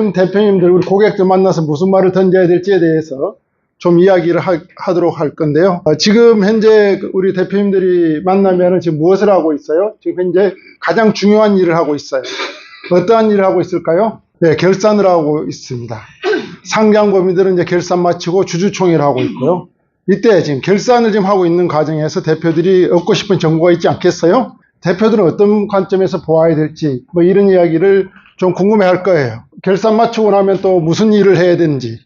지금 대표님들, 우리 고객들 만나서 무슨 말을 던져야 될지에 대해서 좀 이야기를 하도록 할 건데요. 지금 현재 우리 대표님들이 만나면 지금 무엇을 하고 있어요? 지금 현재 가장 중요한 일을 하고 있어요. 어떠한 일을 하고 있을까요? 네, 결산을 하고 있습니다. 상장법인들은 이제 결산 마치고 주주총회를 하고 있고요. 이때 지금 결산을 지금 하고 있는 과정에서 대표들이 얻고 싶은 정보가 있지 않겠어요? 대표들은 어떤 관점에서 보아야 될지 뭐 이런 이야기를 좀 궁금해 할 거예요. 결산 마치고 나면 또 무슨 일을 해야 되는지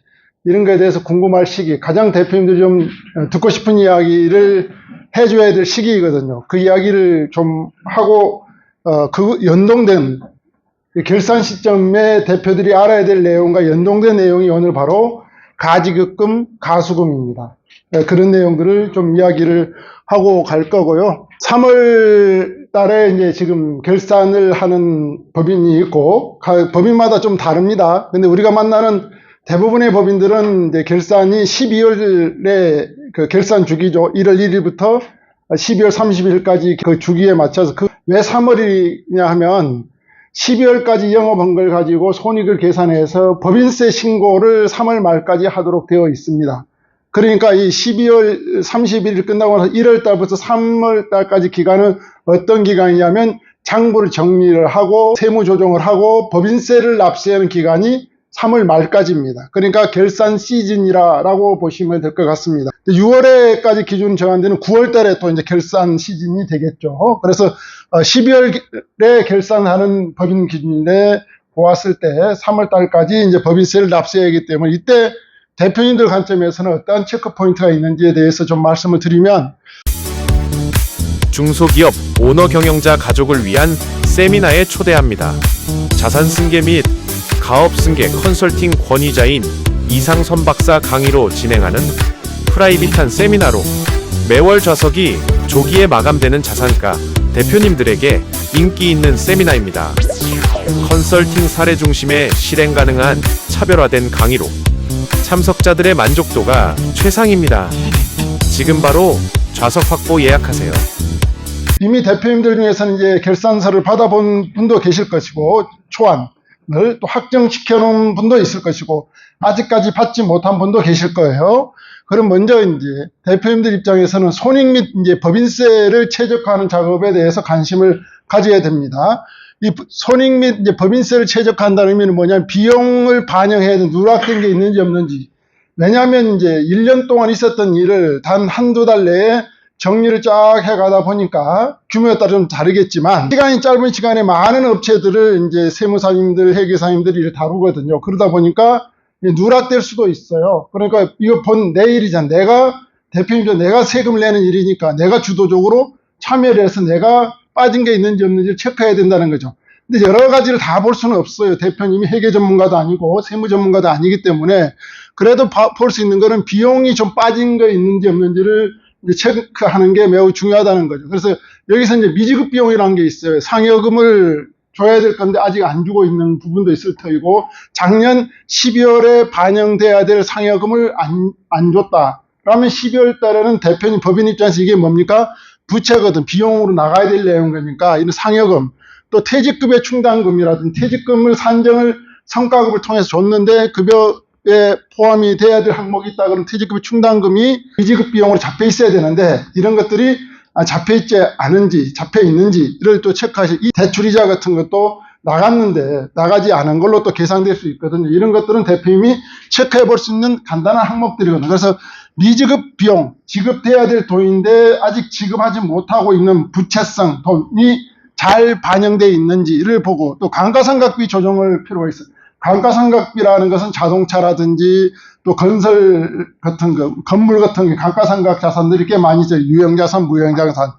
이런 거에 대해서 궁금할 시기, 가장 대표님들이 좀 듣고 싶은 이야기를 해줘야 될 시기이거든요. 그 이야기를 좀 하고 그 연동된 결산 시점에 대표들이 알아야 될 내용과 연동된 내용이 오늘 바로 가지급금, 가수금입니다. 그런 내용들을 좀 이야기를 하고 갈 거고요. 3월 달에 이제 지금 결산을 하는 법인이 있고, 법인마다 좀 다릅니다. 근데 우리가 만나는 대부분의 법인들은 이제 결산이 12월에 그 결산 주기죠. 1월 1일부터 12월 30일까지 그 주기에 맞춰서 왜 3월이냐 하면 12월까지 영업한 걸 가지고 손익을 계산해서 법인세 신고를 3월 말까지 하도록 되어 있습니다. 그러니까 이 12월 30일 끝나고 나서 1월 달부터 3월 달까지 기간은 어떤 기간이냐면 장부를 정리를 하고 세무 조정을 하고 법인세를 납세하는 기간이 3월 말까지입니다. 그러니까 결산 시즌이라고 보시면 될 것 같습니다. 6월에까지 기준 정한 데는 9월 달에 또 이제 결산 시즌이 되겠죠. 그래서 12월에 결산하는 법인 기준에 보았을 때 3월 달까지 이제 법인세를 납세해야 하기 때문에 이때 대표님들 관점에서는 어떠한 체크 포인트가 있는지에 대해서 좀 말씀을 드리면, 중소기업 오너 경영자 가족을 위한 세미나에 초대합니다. 자산 승계 및 가업 승계 컨설팅 권위자인 이상선 박사 강의로 진행하는 프라이빗한 세미나로 매월 좌석이 조기에 마감되는 자산가 대표님들에게 인기 있는 세미나입니다. 컨설팅 사례 중심의 실행 가능한 차별화된 강의로 참석자들의 만족도가 최상입니다. 지금 바로 좌석 확보 예약하세요. 이미 대표님들 중에서는 이제 결산서를 받아본 분도 계실 것이고, 초안을 또 확정시켜 놓은 분도 있을 것이고, 아직까지 받지 못한 분도 계실 거예요. 그럼 먼저 이제 대표님들 입장에서는 손익 및 이제 법인세를 최적화하는 작업에 대해서 관심을 가져야 됩니다. 이 손익 및 이제 법인세를 최적화한다는 의미는 뭐냐면 비용을 반영해야 되는 누락된 게 있는지 없는지. 왜냐하면 이제 1년 동안 있었던 일을 단 한두 달 내에 정리를 쫙 해가다 보니까 규모에 따라 좀 다르겠지만 시간이 짧은 시간에 많은 업체들을 이제 세무사님들, 회계사님들이 이를 다루거든요. 그러다 보니까 누락될 수도 있어요. 그러니까 이거 내 일이잖아. 내가 대표님도 내가 세금을 내는 일이니까 내가 주도적으로 참여를 해서 내가 빠진 게 있는지 없는지를 체크해야 된다는 거죠. 근데 여러 가지를 다 볼 수는 없어요. 대표님이 회계 전문가도 아니고 세무 전문가도 아니기 때문에 그래도 볼 수 있는 거는 비용이 좀 빠진 거 있는지 없는지를 이제 체크하는 게 매우 중요하다는 거죠. 그래서 여기서 이제 미지급 비용이라는 게 있어요. 상여금을 줘야 될 건데 아직 안 주고 있는 부분도 있을 터이고, 작년 12월에 반영돼야 될 상여금을 안 줬다. 그러면 12월 달에는 대표님 법인 입장에서 이게 뭡니까? 부채거든. 비용으로 나가야 될 내용이니까 이런 상여금, 또 퇴직급의 충당금이라든지 퇴직금을 산정을 성과급을 통해서 줬는데 급여에 포함이 돼야 될 항목이 있다 그러면 퇴직급의 충당금이 미지급 비용으로 잡혀 있어야 되는데 이런 것들이 잡혀 있지 않은지 잡혀 있는지를 또 체크하시. 이 대출이자 같은 것도 나갔는데 나가지 않은 걸로 또 계산될 수 있거든요. 이런 것들은 대표님이 체크해 볼 수 있는 간단한 항목들이거든요. 그래서 미지급 비용, 지급돼야 될 돈인데 아직 지급하지 못하고 있는 부채성 돈이 잘 반영되어 있는지를 보고, 또 감가상각비 조정을 필요가 있어요. 감가상각비라는 것은 자동차라든지 또 건설 같은 거, 건물 같은 게 감가상각 자산들이 꽤 많이 있어요. 유형자산, 무형자산.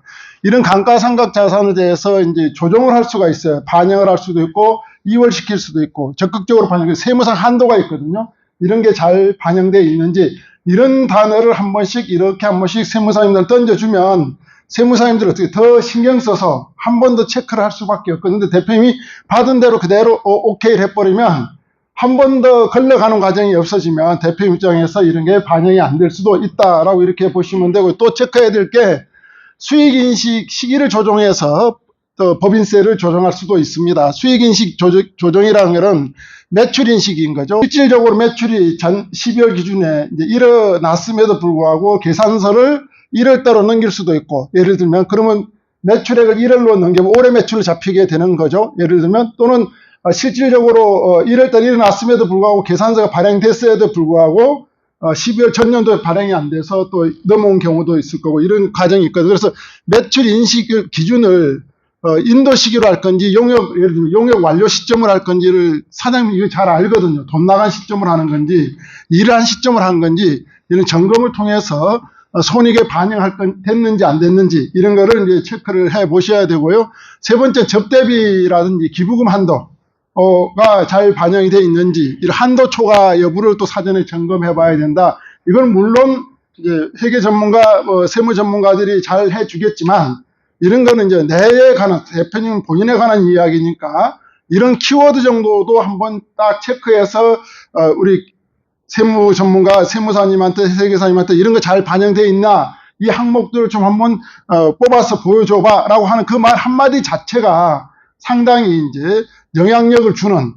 이런 감가상각 자산에 대해서 이제 조정을 할 수가 있어요. 반영을 할 수도 있고, 이월시킬 수도 있고, 적극적으로 반영, 세무상 한도가 있거든요. 이런 게 잘 반영되어 있는지, 이런 단어를 한 번씩, 이렇게 한 번씩 세무사님들 던져주면, 세무사님들 어떻게 더 신경 써서 한 번 더 체크를 할 수밖에 없거든요. 근데 대표님이 받은 대로 그대로 오케이를 해버리면, 한 번 더 걸러가는 과정이 없어지면 대표 입장에서 이런 게 반영이 안 될 수도 있다라고 이렇게 보시면 되고, 또 체크해야 될 게 수익인식 시기를 조정해서 또 법인세를 조정할 수도 있습니다. 수익인식 조정이라는 것은 매출인식인 거죠. 실질적으로 매출이 전 12월 기준에 이제 일어났음에도 불구하고 계산서를 1월달로 넘길 수도 있고, 예를 들면 그러면 매출액을 1월로 넘기면 올해 매출로 잡히게 되는 거죠. 예를 들면 또는 실질적으로 1월달 일어났음에도 불구하고 계산서가 발행됐음에도 불구하고 12월 전년도에 발행이 안 돼서 또 넘어온 경우도 있을 거고, 이런 과정이 있거든요. 그래서 매출 인식 기준을 인도 시기로 할 건지 예를 들면 용역 완료 시점을 할 건지를 사장님이 이거 잘 알거든요. 돈 나간 시점을 하는 건지 일한 시점을 하는 건지 이런 점검을 통해서 손익에 됐는지 안 됐는지 이런 거를 이제 체크를 해 보셔야 되고요. 세 번째, 접대비라든지 기부금 한도가 잘 반영이 되어 있는지, 이런 한도 초과 여부를 또 사전에 점검해 봐야 된다. 이건 물론 이제 회계 전문가, 세무 전문가들이 잘 해주겠지만, 이런 거는 이제 내에 관한, 대표님 본인에 관한 이야기니까 이런 키워드 정도도 한번 딱 체크해서 우리 세무 전문가, 세무사님한테, 회계사님한테 이런 거 잘 반영되어 있나, 이 항목들을 좀 한번 뽑아서 보여줘봐 라고 하는 그 말 한마디 자체가 상당히 이제 영향력을 주는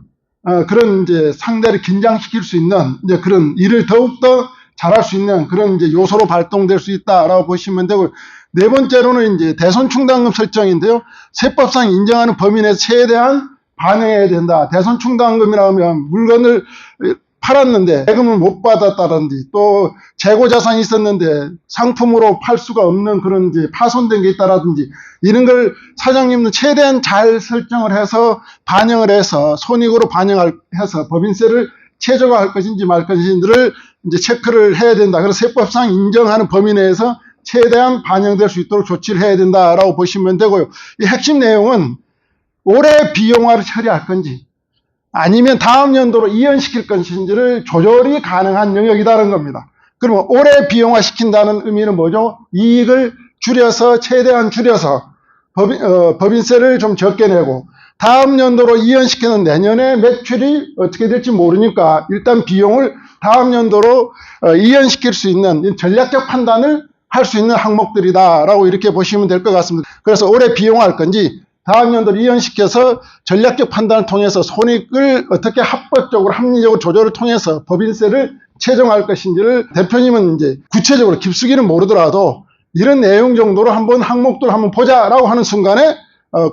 그런 이제 상대를 긴장시킬 수 있는 이제 그런 일을 더욱더 잘할 수 있는 그런 이제 요소로 발동될 수 있다라고 보시면 되고, 네 번째로는 이제 대손 충당금 설정인데요. 세법상 인정하는 범위 내에서 최대한 반영해야 된다. 대손 충당금이라고 하면 물건을 팔았는데 대금을 못 받았다든지, 또 재고 자산이 있었는데 상품으로 팔 수가 없는 그런 이제 파손된 게 있다라든지, 이런 걸 사장님은 최대한 잘 설정을 해서 반영을 해서 손익으로 해서 법인세를 최저화할 것인지 말 것인지를 이제 체크를 해야 된다. 그래서 세법상 인정하는 범위 내에서 최대한 반영될 수 있도록 조치를 해야 된다라고 보시면 되고요. 이 핵심 내용은 올해 비용화를 처리할 건지 아니면 다음 연도로 이연시킬 것인지를 조절이 가능한 영역이라는 겁니다. 그러면 올해 비용화 시킨다는 의미는 뭐죠? 이익을 최대한 줄여서 법인세를 좀 적게 내고, 다음 연도로 이연시키는 내년에 매출이 어떻게 될지 모르니까 일단 비용을 다음 연도로 이연시킬 수 있는 전략적 판단을 할 수 있는 항목들이다라고 이렇게 보시면 될 것 같습니다. 그래서 올해 비용화할 건지 다음 연도를 이연시켜서 전략적 판단을 통해서 손익을 어떻게 합법적으로 합리적으로 조절을 통해서 법인세를 최종할 것인지를 대표님은 이제 구체적으로 깊숙이는 모르더라도 이런 내용 정도로 한번 항목들 한번 보자라고 하는 순간에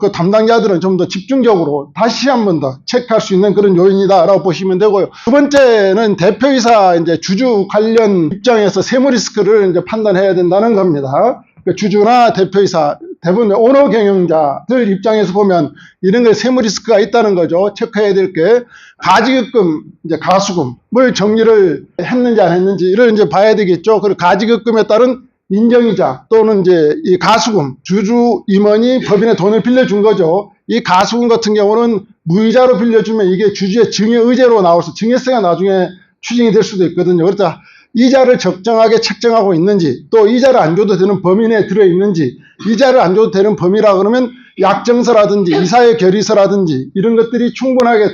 그 담당자들은 좀 더 집중적으로 다시 한 번 더 체크할 수 있는 그런 요인이다라고 보시면 되고요. 두 번째는 대표이사 이제 주주 관련 입장에서 세무 리스크를 이제 판단해야 된다는 겁니다. 주주나 대표이사, 대부분 오너 경영자들 입장에서 보면 이런 게 세무 리스크가 있다는 거죠. 체크해야 될 게 가지급금, 이제 가수금을 정리를 했는지 안 했는지 이를 이제 봐야 되겠죠. 그리고 가지급금에 따른 인정이자 또는 이제 이 가수금, 주주 임원이 법인에 돈을 빌려준 거죠. 이 가수금 같은 경우는 무이자로 빌려주면 이게 주주의 증여의제로 나와서 증여세가 나중에 추징이 될 수도 있거든요. 그러니까 이자를 적정하게 책정하고 있는지, 또 이자를 안 줘도 되는 범위 내에 들어있는지, 이자를 안 줘도 되는 범위라 그러면 약정서라든지 이사의 결의서라든지 이런 것들이 충분하게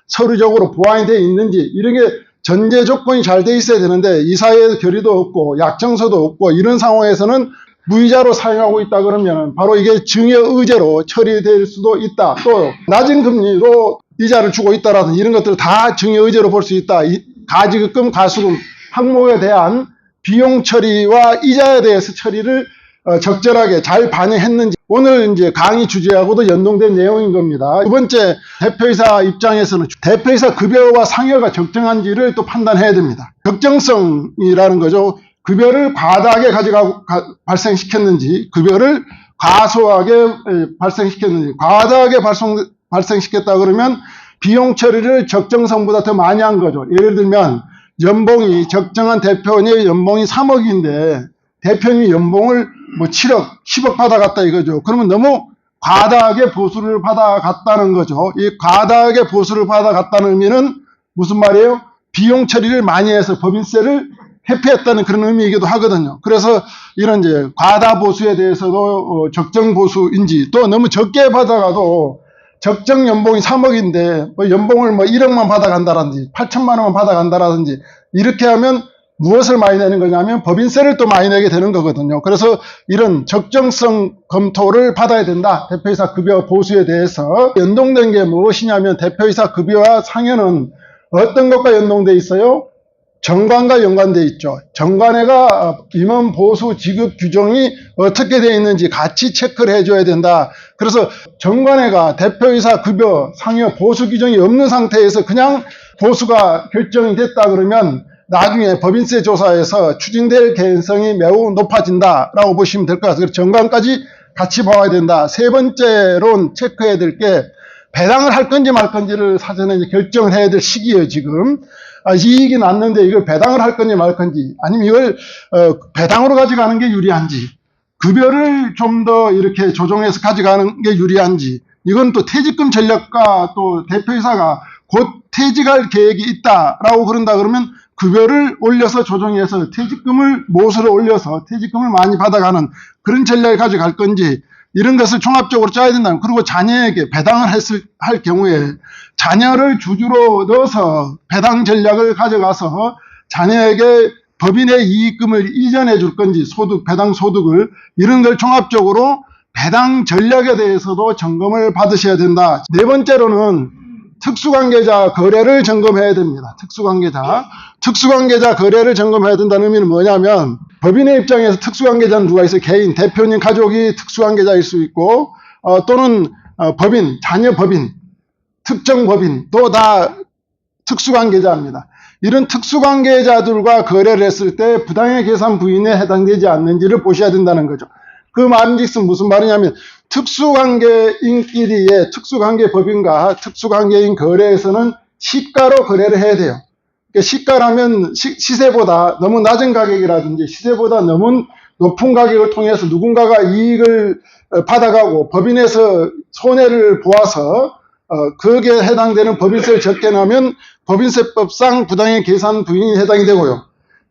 서류적으로 보완이 되어 있는지, 이런 게 전제 조건이 잘 돼 있어야 되는데 이사의 결의도 없고 약정서도 없고 이런 상황에서는 무이자로 사용하고 있다 그러면 바로 이게 증여의제로 처리될 수도 있다. 또 낮은 금리로 이자를 주고 있다라든지 이런 것들을 다 증여의제로 볼 수 있다. 가지급금, 가수금 항목에 대한 비용 처리와 이자에 대해서 처리를 적절하게 잘 반영했는지, 오늘 이제 강의 주제하고도 연동된 내용인 겁니다. 두 번째, 대표이사 입장에서는 대표이사 급여와 상여가 적정한지를 또 판단해야 됩니다. 적정성이라는 거죠. 급여를 과다하게 발생시켰는지, 급여를 과소하게 발생시켰는지. 과다하게 발생시켰다 그러면 비용 처리를 적정성보다 더 많이 한 거죠. 예를 들면 연봉이, 적정한 대표원의 연봉이 3억인데 대표님이 연봉을 뭐 7억, 10억 받아갔다 이거죠. 그러면 너무 과다하게 보수를 받아갔다는 거죠. 이 과다하게 보수를 받아갔다는 의미는 무슨 말이에요? 비용 처리를 많이 해서 법인세를 회피했다는 그런 의미이기도 하거든요. 그래서 이런 이제 과다 보수에 대해서도 적정 보수인지, 또 너무 적게 받아가도 적정 연봉이 3억인데 뭐 연봉을 뭐 1억만 받아간다든지 8천만 원만 받아간다든지 이렇게 하면 무엇을 많이 내는 거냐면 법인세를 또 많이 내게 되는 거거든요. 그래서 이런 적정성 검토를 받아야 된다. 대표이사 급여 보수에 대해서 연동된 게 무엇이냐면 대표이사 급여와 상여는 어떤 것과 연동돼 있어요? 정관과 연관돼 있죠. 정관회가 임원 보수 지급 규정이 어떻게 되어 있는지 같이 체크를 해줘야 된다. 그래서 정관회가 대표이사 급여 상여 보수 규정이 없는 상태에서 그냥 보수가 결정이 됐다 그러면 나중에 법인세 조사에서 추징될 개연성이 매우 높아진다라고 보시면 될 것 같아요. 정관까지 같이 봐야 된다. 세 번째로 체크해야 될 게 배당을 할 건지 말 건지를 사전에 이제 결정을 해야 될 시기예요, 지금. 이익이 났는데 이걸 배당을 할 건지 말 건지, 아니면 이걸 배당으로 가져가는 게 유리한지, 급여를 좀 더 이렇게 조정해서 가져가는 게 유리한지, 이건 또 퇴직금 전략과 또 대표이사가 곧 퇴직할 계획이 있다라고 그런다 그러면 급여를 올려서 조정해서 퇴직금을 모수로 올려서 퇴직금을 많이 받아가는 그런 전략을 가져갈 건지, 이런 것을 종합적으로 짜야 된다. 그리고 자녀에게 배당을 할 경우에 자녀를 주주로 넣어서 배당 전략을 가져가서 자녀에게 법인의 이익금을 이전해 줄 건지, 배당 소득을, 이런 걸 종합적으로 배당 전략에 대해서도 점검을 받으셔야 된다. 네 번째로는 특수관계자 거래를 점검해야 됩니다. 특수관계자 거래를 점검해야 된다는 의미는 뭐냐면, 법인의 입장에서 특수관계자는 누가 있어요? 개인, 대표님 가족이 특수관계자일 수 있고, 또는 법인, 자녀 법인, 특정 법인도 다 특수관계자입니다. 이런 특수관계자들과 거래를 했을 때 부당의 계산 부인에 해당되지 않는지를 보셔야 된다는 거죠. 그 말인즉슨 무슨 말이냐면, 특수관계인끼리의 특수관계법인과 특수관계인 거래에서는 시가로 거래를 해야 돼요. 그러니까 시가라면 시세보다 너무 낮은 가격이라든지 시세보다 너무 높은 가격을 통해서 누군가가 이익을 받아가고 법인에서 손해를 보아서 거기에 해당되는 법인세를 적게 나면 법인세법상 부당의 계산 부인이 해당이 되고요.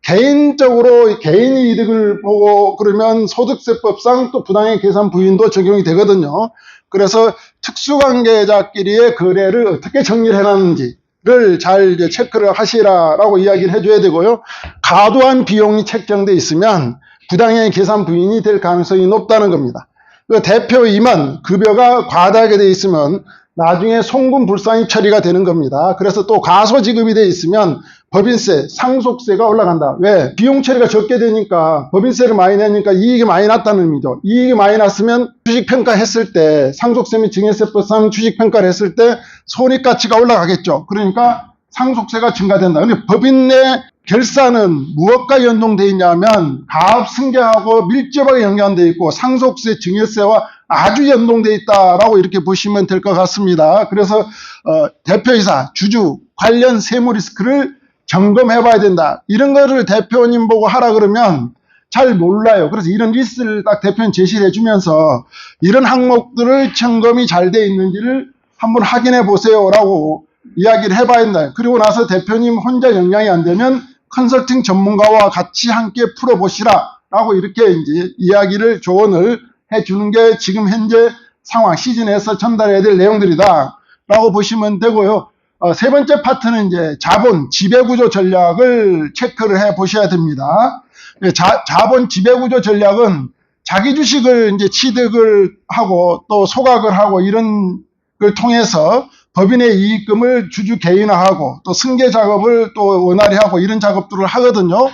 개인적으로 개인이 이득을 보고 그러면 소득세법상 또 부당의 계산 부인도 적용이 되거든요. 그래서 특수관계자끼리의 거래를 어떻게 정리를 해놨는지를 잘 이제 체크를 하시라라고 이야기를 해줘야 되고요. 과도한 비용이 책정돼 있으면 부당의 계산 부인이 될 가능성이 높다는 겁니다. 그 대표 임원 급여가 과다하게 돼 있으면 나중에 송금불상이 처리가 되는 겁니다. 그래서 또 과소지급이 돼 있으면 법인세, 상속세가 올라간다. 왜? 비용 처리가 적게 되니까 법인세를 많이 내니까 이익이 많이 났다는 의미죠. 이익이 많이 났으면 주식평가했을 때, 상속세 및 증여세법상 주식평가를 했을 때 손익가치가 올라가겠죠. 그러니까 상속세가 증가된다. 근데 법인 내 결산은 무엇과 연동되어 있냐면 가압승계하고 밀접하게 연관되어 있고 상속세, 증여세와 아주 연동되어 있다라고 이렇게 보시면 될 것 같습니다. 그래서 대표이사, 주주 관련 세무 리스크를 점검해 봐야 된다. 이런 거를 대표님 보고 하라 그러면 잘 몰라요. 그래서 이런 리스트를 딱 대표님 제시를 해주면서 이런 항목들을 점검이 잘 돼 있는지를 한번 확인해 보세요라고 이야기를 해봐야 된다. 그리고 나서 대표님 혼자 역량이 안 되면 컨설팅 전문가와 같이 함께 풀어보시라라고 이렇게 이제 이야기를 조언을 해주는 게 지금 현재 상황 시즌에서 전달해야 될 내용들이다라고 보시면 되고요. 세 번째 파트는 이제 자본 지배구조 전략을 체크를 해 보셔야 됩니다. 자본 지배구조 전략은 자기 주식을 이제 취득을 하고 또 소각을 하고 이런 걸 통해서 법인의 이익금을 주주 개인화하고 또 승계 작업을 또 원활히 하고 이런 작업들을 하거든요.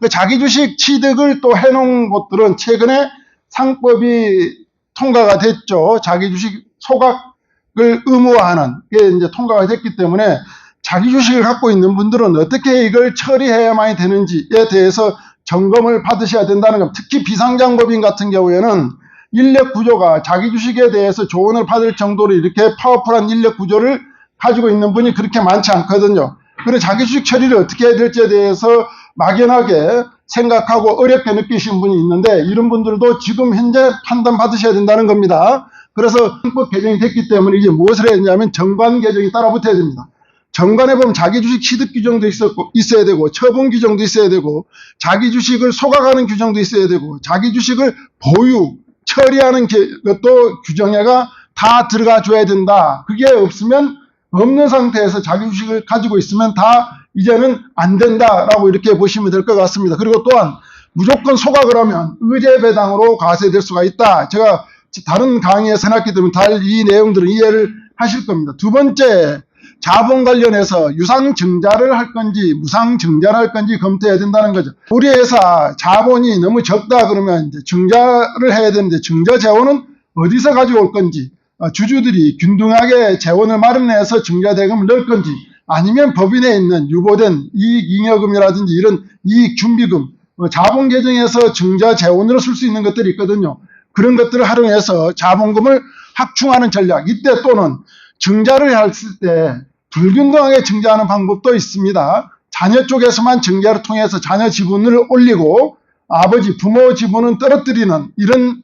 자기 주식 취득을 또 해놓은 곳들은 최근에 상법이 통과가 됐죠. 자기 주식 소각을 의무화하는 게 이제 통과가 됐기 때문에 자기 주식을 갖고 있는 분들은 어떻게 이걸 처리해야만 되는지에 대해서 점검을 받으셔야 된다는 겁니다. 특히 비상장법인 같은 경우에는 인력 구조가 자기 주식에 대해서 조언을 받을 정도로 이렇게 파워풀한 인력 구조를 가지고 있는 분이 그렇게 많지 않거든요. 그래서 자기 주식 처리를 어떻게 해야 될지에 대해서 막연하게 생각하고 어렵게 느끼시는 분이 있는데 이런 분들도 지금 현재 판단 받으셔야 된다는 겁니다. 그래서 헌법 개정이 됐기 때문에 이제 무엇을 해야 되냐면 정관 개정이 따라 붙어야 됩니다. 정관에 보면 자기 주식 취득 규정도 있어야 되고 처분 규정도 있어야 되고 자기 주식을 소각하는 규정도 있어야 되고 자기 주식을 보유, 처리하는 것도 규정에가 다 들어가 줘야 된다. 그게 없으면 없는 상태에서 자기 주식을 가지고 있으면 다 이제는 안 된다라고 이렇게 보시면 될 것 같습니다. 그리고 또한 무조건 소각을 하면 의제 배당으로 과세될 수가 있다. 제가 다른 강의에서 해놨기 때문에 이 내용들은 이해를 하실 겁니다. 두 번째, 자본 관련해서 유상증자를 할 건지 무상증자를 할 건지 검토해야 된다는 거죠. 우리 회사 자본이 너무 적다 그러면 이제 증자를 해야 되는데 증자 재원은 어디서 가져올 건지, 주주들이 균등하게 재원을 마련해서 증자 대금을 넣을 건지, 아니면 법인에 있는 유보된 이익잉여금이라든지 이런 이익준비금, 자본 계정에서 증자 재원으로 쓸 수 있는 것들이 있거든요. 그런 것들을 활용해서 자본금을 확충하는 전략, 이때 또는 증자를 했을 때 불균등하게 증자하는 방법도 있습니다. 자녀 쪽에서만 증자를 통해서 자녀 지분을 올리고 아버지, 부모 지분은 떨어뜨리는 이런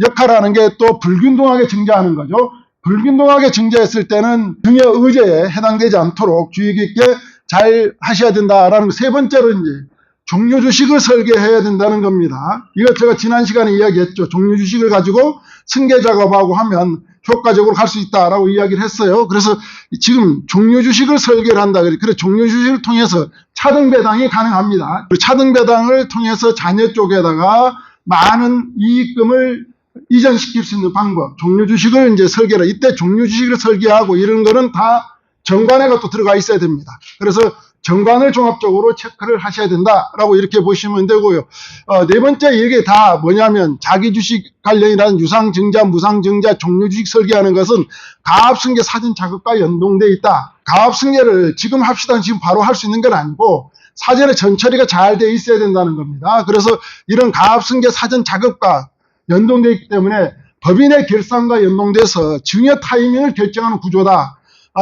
역할을 하는 게 또 불균등하게 증자하는 거죠. 불균등하게 증자했을 때는 증여 의제에 해당되지 않도록 주의 깊게 잘 하셔야 된다라는 거. 세 번째로 이제 종료주식을 설계해야 된다는 겁니다. 이거 제가 지난 시간에 이야기했죠. 종료주식을 가지고 승계 작업하고 하면 효과적으로 갈 수 있다라고 이야기를 했어요. 그래서 지금 종료주식을 설계를 한다. 그래 종료주식을 통해서 차등 배당이 가능합니다. 차등 배당을 통해서 자녀 쪽에다가 많은 이익금을 이전시킬 수 있는 방법, 종료주식을 이제 설계를, 이때 종료주식을 설계하고 이런 거는 다 정관에가 또 들어가 있어야 됩니다. 그래서 정관을 종합적으로 체크를 하셔야 된다라고 이렇게 보시면 되고요. 네 번째 이게 다 뭐냐면 자기 주식 관련이라는 유상증자, 무상증자, 종료주식 설계하는 것은 가압승계 사전 작업과 연동돼 있다. 가압승계를 지금 합시다. 지금 바로 할 수 있는 건 아니고 사전에 전처리가 잘 돼 있어야 된다는 겁니다. 그래서 이런 가압승계 사전 작업과 연동돼 있기 때문에 법인의 결산과 연동돼서 증여 타이밍을 결정하는 구조다.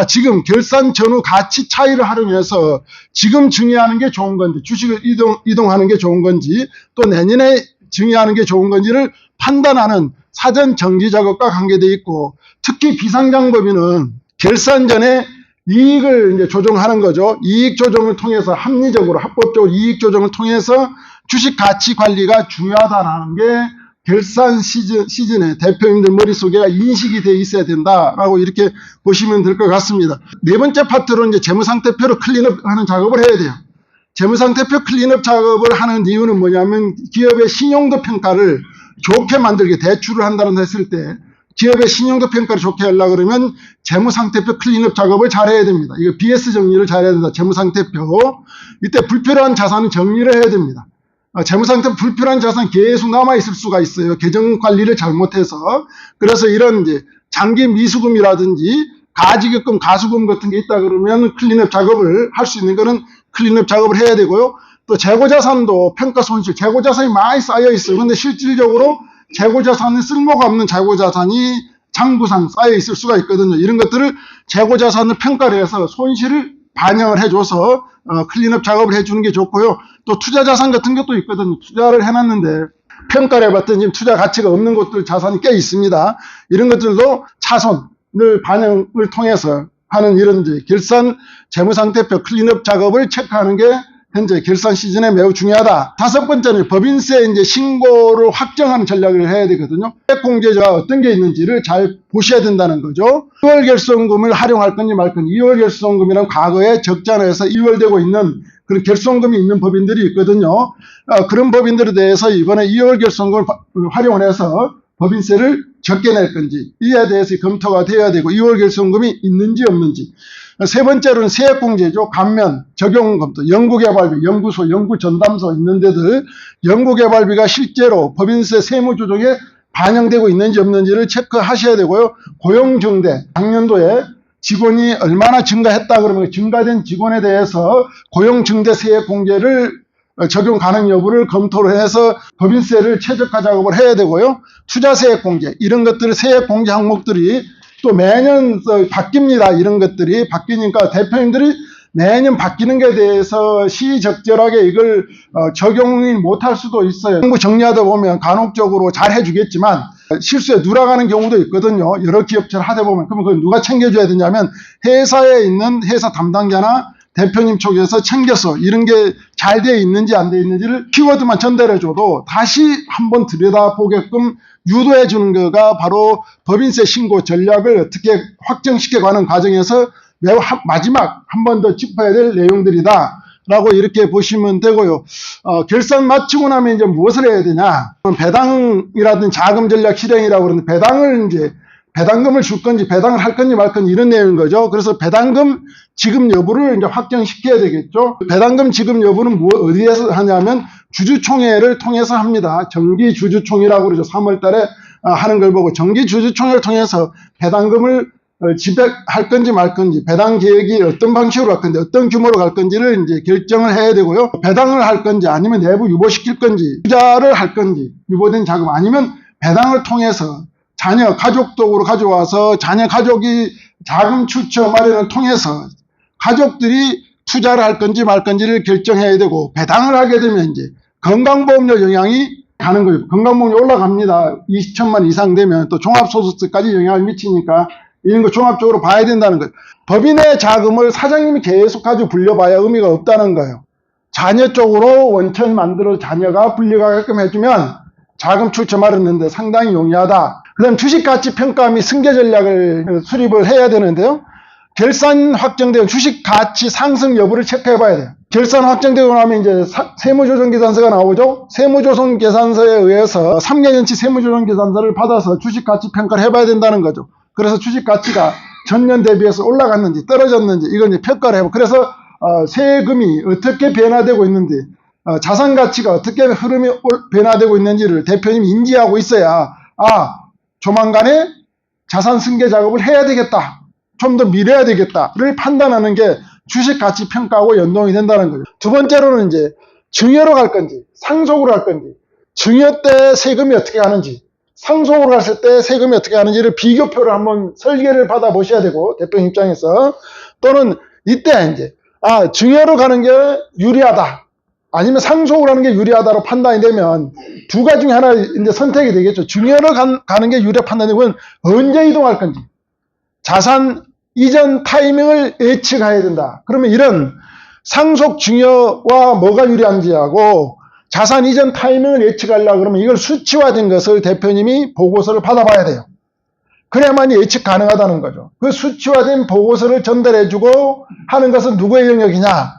지금 결산 전후 가치 차이를 활용해서 지금 증여하는 게 좋은 건지, 주식을 이동하는 게 좋은 건지, 또 내년에 증여하는 게 좋은 건지를 판단하는 사전 정지 작업과 관계되어 있고, 특히 비상장법인은 결산 전에 이익을 이제 조정하는 거죠. 이익 조정을 통해서 합리적으로, 합법적으로 이익 조정을 통해서 주식 가치 관리가 중요하다는 게 결산 시즌에 대표님들 머릿속에 인식이 돼 있어야 된다라고 이렇게 보시면 될 것 같습니다. 네 번째 파트로 이제 재무상태표로 클린업 하는 작업을 해야 돼요. 재무상태표 클린업 작업을 하는 이유는 뭐냐면 기업의 신용도 평가를 좋게 만들게, 대출을 한다는 했을 때 기업의 신용도 평가를 좋게 하려고 그러면 재무상태표 클린업 작업을 잘 해야 됩니다. 이거 BS 정리를 잘 해야 된다. 재무상태표. 이때 불필요한 자산은 정리를 해야 됩니다. 재무상태 불필요한 자산 계속 남아있을 수가 있어요. 계정 관리를 잘못해서. 그래서 이런 이제 장기 미수금이라든지 가지급금, 가수금 같은 게 있다 그러면 클린업 작업을 할 수 있는 거는 클린업 작업을 해야 되고요. 또 재고자산도 평가 손실, 재고자산이 많이 쌓여 있어요. 근데 실질적으로 재고자산은 쓸모가 없는 재고자산이 장부상 쌓여 있을 수가 있거든요. 이런 것들을 재고자산을 평가를 해서 손실을 반영을 해줘서 클린업 작업을 해주는 게 좋고요. 또 투자자산 같은 것도 있거든요. 투자를 해놨는데 평가를 해봤더니 지금 투자 가치가 없는 것들 자산이 꽤 있습니다. 이런 것들도 차손을 반영을 통해서 하는 이런 이제 결산 재무상태표 클린업 작업을 체크하는 게 현재 결산 시즌에 매우 중요하다. 다섯 번째는 법인세 이제 신고를 확정하는 전략을 해야 되거든요. 공제가 어떤 게 있는지를 잘 보셔야 된다는 거죠. 2월 결손금을 활용할 건지 말 건지. 2월 결손금이란 과거에 적자에서 2월되고 있는 그런 결손금이 있는 법인들이 있거든요. 그런 법인들에 대해서 이번에 2월 결손금을 활용을 해서 법인세를 적게 낼 건지 이에 대해서 검토가 되어야 되고 2월 결손금이 있는지 없는지. 세 번째로는 세액공제죠. 감면, 적용검토, 연구개발비, 연구소, 연구전담소 있는 데들 연구개발비가 실제로 법인세 세무조정에 반영되고 있는지 없는지를 체크하셔야 되고요. 고용증대, 작년도에 직원이 얼마나 증가했다 그러면 증가된 직원에 대해서 고용증대 세액공제를 적용 가능 여부를 검토를 해서 법인세를 최적화 작업을 해야 되고요. 투자세액공제, 이런 것들 세액공제 항목들이 또 매년 바뀝니다. 이런 것들이 바뀌니까 대표님들이 매년 바뀌는 것에 대해서 시적절하게 이걸 적용이 못할 수도 있어요. 정부 정리하다 보면 간혹적으로 잘 해주겠지만 실수에 누락하는 경우도 있거든요. 여러 기업체를 하다 보면. 그러면 그걸 누가 챙겨줘야 되냐면 회사에 있는 회사 담당자나 대표님 쪽에서 챙겨서 이런 게 잘 돼 있는지 안 돼 있는지를 키워드만 전달해줘도 다시 한번 들여다보게끔 유도해 주는 거가 바로 법인세 신고 전략을 어떻게 확정시켜가는 과정에서 매우 마지막 한 번 더 짚어야 될 내용들이다 라고 이렇게 보시면 되고요. 결산 마치고 나면 이제 무엇을 해야 되냐? 배당이라든지 자금 전략 실행이라고 그러는데 배당금을 줄 건지 배당을 할 건지 말 건지 이런 내용인 거죠. 그래서 배당금 지급 여부를 이제 확정시켜야 되겠죠. 배당금 지급 여부는 어디에서 하냐면 주주총회를 통해서 합니다. 정기 주주총회라고 그러죠. 3월 달에 하는 걸 보고 정기 주주총회를 통해서 배당금을 지급할 건지 말 건지, 배당 계획이 어떤 방식으로 갈 건지, 어떤 규모로 갈 건지를 이제 결정을 해야 되고요. 배당을 할 건지, 아니면 내부 유보시킬 건지, 투자를 할 건지, 유보된 자금, 아니면 배당을 통해서 자녀, 가족적으로 가져와서 자녀 가족이 자금 출처 마련을 통해서 가족들이 투자를 할 건지 말 건지를 결정해야 되고, 배당을 하게 되면 이제 건강보험료 영향이 가는 거예요. 건강보험료 올라갑니다. 20천만 이상 되면 또 종합소득세까지 영향을 미치니까 이런 거 종합적으로 봐야 된다는 거예요. 법인의 자금을 사장님이 계속 가지고 불려봐야 의미가 없다는 거예요. 자녀 쪽으로 원천 만들어 자녀가 불려가게끔 해주면 자금 출처 마련하는데 상당히 용이하다. 그 다음 주식가치평가 및 승계 전략을 수립을 해야 되는데요. 결산 확정되고 주식가치 상승 여부를 체크해 봐야 돼요. 결산 확정되고 나면 이제 세무조정계산서가 나오죠. 세무조정계산서에 의해서 3개년치 세무조정계산서를 받아서 주식가치평가를 해봐야 된다는 거죠. 그래서 주식가치가 전년 대비해서 올라갔는지 떨어졌는지 이걸 이제 평가를 해보고, 그래서 세금이 어떻게 변화되고 있는지, 자산가치가 어떻게 흐름이 변화되고 있는지를 대표님이 인지하고 있어야 조만간에 자산 승계 작업을 해야 되겠다, 좀 더 밀어야 되겠다를 판단하는 게 주식가치 평가하고 연동이 된다는 거죠. 두 번째로는 이제 증여로 갈 건지 상속으로 갈 건지, 증여 때 세금이 어떻게 가는지, 상속으로 갔을 때 세금이 어떻게 가는지를 비교표를 한번 설계를 받아 보셔야 되고, 대표님 입장에서. 또는 이때 이제 증여로 가는 게 유리하다, 아니면 상속으로 가는 게 유리하다로 판단이 되면 두 가지 중에 하나 이제 선택이 되겠죠. 증여로 가는 게 유리하 판단되면 언제 이동할 건지, 자산 이전 타이밍을 예측해야 된다. 그러면 이런 상속 증여와 뭐가 유리한지하고 자산 이전 타이밍을 예측하려고 그러면 이걸 수치화된 것을 대표님이 보고서를 받아봐야 돼요. 그래야만 예측 가능하다는 거죠. 그 수치화된 보고서를 전달해주고 하는 것은 누구의 영역이냐?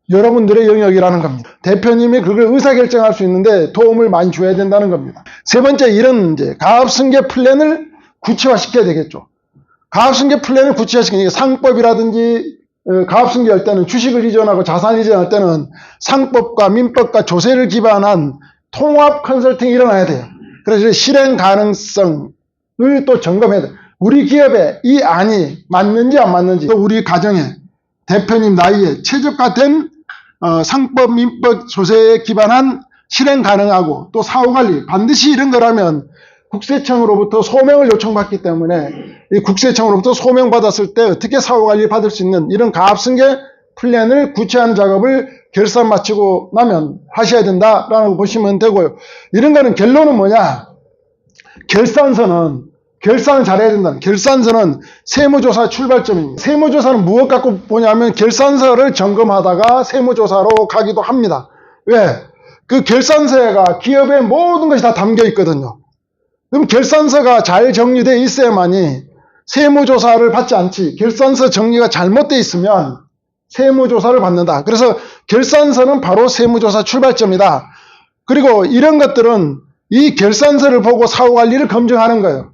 여러분들의 영역이라는 겁니다. 대표님이 그걸 의사결정할 수 있는데 도움을 많이 줘야 된다는 겁니다. 세 번째, 이런 이제 가압승계 플랜을 구체화시켜야 되겠죠. 가압승계 플랜을 구체화시키는 게 상법이라든지, 가압승계할 때는 주식을 이전하고 자산 이전할 때는 상법과 민법과 조세를 기반한 통합 컨설팅이 일어나야 돼요. 그래서 실행 가능성을 또 점검해야 돼요. 우리 기업에 이 안이 맞는지 안 맞는지, 또 우리 가정에 대표님 나이에 최적화된 상법, 민법, 조세에 기반한 실행 가능하고, 또 사후관리, 반드시 이런 거라면 국세청으로부터 소명을 요청받기 때문에 이 국세청으로부터 소명받았을 때 어떻게 사후관리를 받을 수 있는 이런 가압승계 플랜을 구체화하는 작업을 결산 마치고 나면 하셔야 된다라고 보시면 되고요. 이런 거는 결론은 뭐냐? 결산을 잘해야 된다. 결산서는 세무조사 출발점입니다. 세무조사는 무엇 갖고 보냐면 결산서를 점검하다가 세무조사로 가기도 합니다. 왜? 그 결산서가 기업의 모든 것이 다 담겨 있거든요. 그럼 결산서가 잘 정리되어 있어야만이 세무조사를 받지 않지, 결산서 정리가 잘못되어 있으면 세무조사를 받는다. 그래서 결산서는 바로 세무조사 출발점이다. 그리고 이런 것들은 이 결산서를 보고 사후관리를 검증하는 거예요.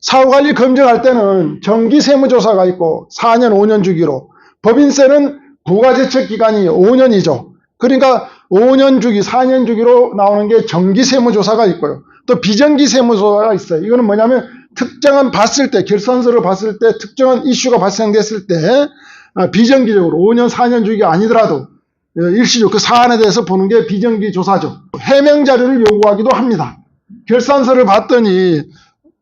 사후관리 검증할 때는 정기 세무조사가 있고 4년, 5년 주기로, 법인세는 부가제척기간이 5년이죠. 그러니까 5년 주기, 4년 주기로 나오는 게 정기 세무조사가 있고요. 또 비정기 세무조사가 있어요. 이거는 뭐냐면 특정한 결산서를 봤을 때 특정한 이슈가 발생됐을 때 비정기적으로 5년, 4년 주기가 아니더라도 일시적으로 그 사안에 대해서 보는 게 비정기 조사죠. 해명 자료를 요구하기도 합니다. 결산서를 봤더니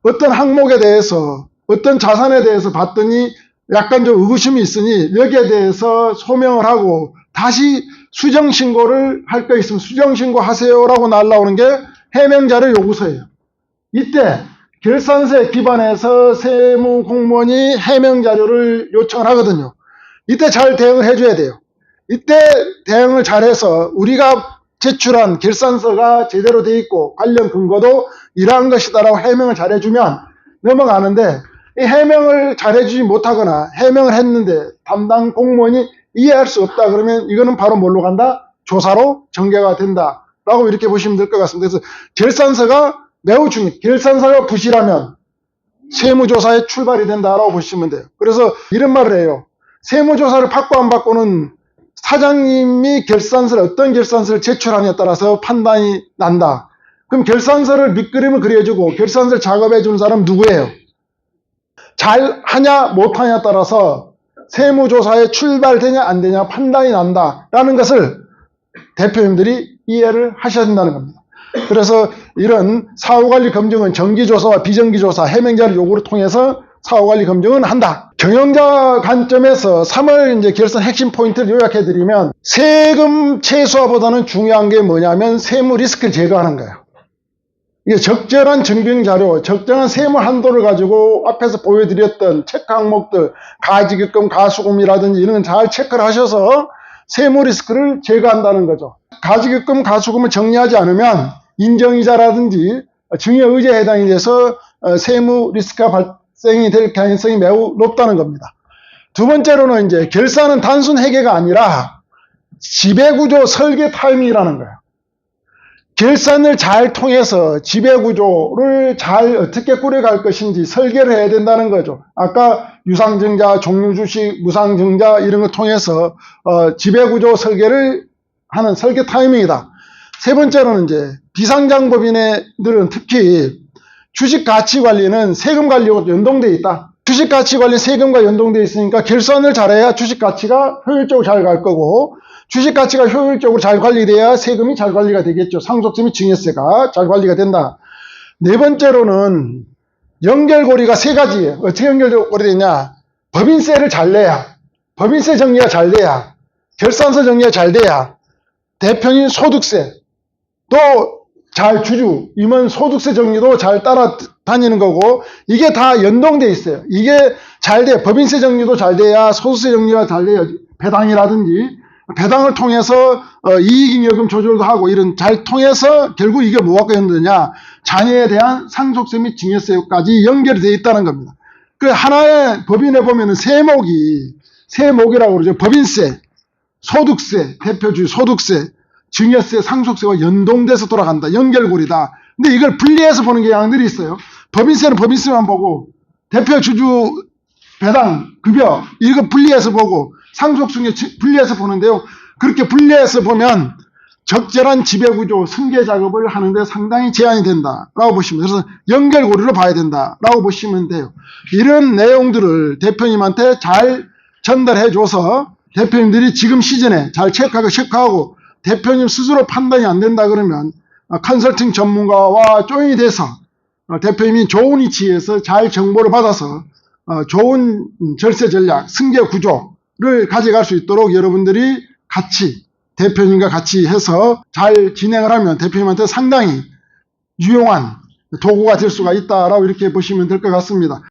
어떤 항목에 대해서, 어떤 자산에 대해서 봤더니 약간 좀 의구심이 있으니 여기에 대해서 소명을 하고 다시 수정신고를 할 거 있으면 수정신고 하세요라고 날라오는 게 해명자료 요구서예요. 이때 결산서에 기반해서 세무공무원이 해명자료를 요청을 하거든요. 이때 잘 대응을 해줘야 돼요. 이때 대응을 잘해서 우리가 제출한 결산서가 제대로 돼 있고 관련 근거도 이러한 것이다라고 해명을 잘해주면 넘어가는데, 이 해명을 잘해주지 못하거나 해명을 했는데 담당 공무원이 이해할 수 없다 그러면 이거는 바로 뭘로 간다? 조사로 전개가 된다라고 이렇게 보시면 될 것 같습니다. 그래서 결산서가 매우 중요해요. 결산서가 부실하면 세무조사에 출발이 된다라고 보시면 돼요. 그래서 이런 말을 해요. 세무조사를 받고 안 받고는 사장님이 어떤 결산서를 제출하느냐에 따라서 판단이 난다. 그럼 결산서를 밑그림을 그려주고 결산서를 작업해 준 사람 누구예요? 잘 하냐 못하냐에 따라서 세무조사에 출발되냐 안 되냐 판단이 난다라는 것을 대표님들이 이해를 하셔야 된다는 겁니다. 그래서 이런 사후관리 검증은 정기조사와 비정기조사 해명자를 요구를 통해서 사후관리 검증은 한다. 경영자 관점에서 3월 이제 결산 핵심 포인트를 요약해드리면 세금 최소화보다는 중요한 게 뭐냐면 세무 리스크를 제거하는 거예요. 이게 적절한 증빙자료, 적정한 세무 한도를 가지고 앞에서 보여드렸던 체크 항목들, 가지급금, 가수금이라든지 이런 건 잘 체크를 하셔서 세무 리스크를 제거한다는 거죠. 가지급금, 가수금을 정리하지 않으면 인정이자라든지 증여의제에 해당이 돼서 세무 리스크가 발생이 될 가능성이 매우 높다는 겁니다. 두 번째로는 이제 결산은 단순 회계가 아니라 지배구조 설계 타이밍이라는 거예요. 결산을 잘 통해서 지배구조를 잘 어떻게 꾸려갈 것인지 설계를 해야 된다는 거죠. 아까 유상증자, 종류주식, 무상증자 이런 걸 통해서 지배구조 설계를 하는 설계 타이밍이다. 세 번째로는 이제 비상장법인들은 특히 주식가치관리는 세금관리와 연동되어 있다. 주식가치관리 세금과 연동되어 있으니까 결산을 잘해야 주식가치가 효율적으로 잘 갈 거고 주식가치가 효율적으로 잘 관리돼야 세금이 잘 관리가 되겠죠. 상속세 및 증여세가 잘 관리가 된다. 네 번째로는 연결고리가 세 가지예요. 어떻게 연결고리 되냐? 법인세를 잘 내야, 법인세 정리가 잘 돼야, 결산서 정리가 잘 돼야, 대표님 소득세, 또 잘 임원 소득세 정리도 잘 따라다니는 거고 이게 다 연동돼 있어요. 이게 잘 돼야 법인세 정리도 잘 돼야 소득세 정리가 잘 돼야 배당이라든지 배당을 통해서 이익잉여금 조절도 하고 이런 잘 통해서 결국 이게 뭐가 연결되냐 자녀에 대한 상속세 및 증여세까지 연결이 되어 있다는 겁니다. 그 하나의 법인에 보면은 세목이라고 그러죠. 법인세, 소득세, 대표주의 소득세, 증여세, 상속세와 연동돼서 돌아간다. 연결고리다. 근데 이걸 분리해서 보는 경향들이 있어요. 법인세는 법인세만 보고 대표주주 배당, 급여 이거 분리해서 보고 상속세는 분리해서 보는데요. 그렇게 분리해서 보면 적절한 지배구조, 승계 작업을 하는데 상당히 제한이 된다라고 보시면 그래서 연결고리로 봐야 된다라고 보시면 돼요. 이런 내용들을 대표님한테 잘 전달해줘서 대표님들이 지금 시즌에 잘 체크하고 대표님 스스로 판단이 안 된다 그러면 컨설팅 전문가와 조인이 돼서 대표님이 좋은 위치에서 잘 정보를 받아서 좋은 절세 전략, 승계 구조를 가져갈 수 있도록 여러분들이 같이 대표님과 같이 해서 잘 진행을 하면 대표님한테 상당히 유용한 도구가 될 수가 있다라고 이렇게 보시면 될 것 같습니다.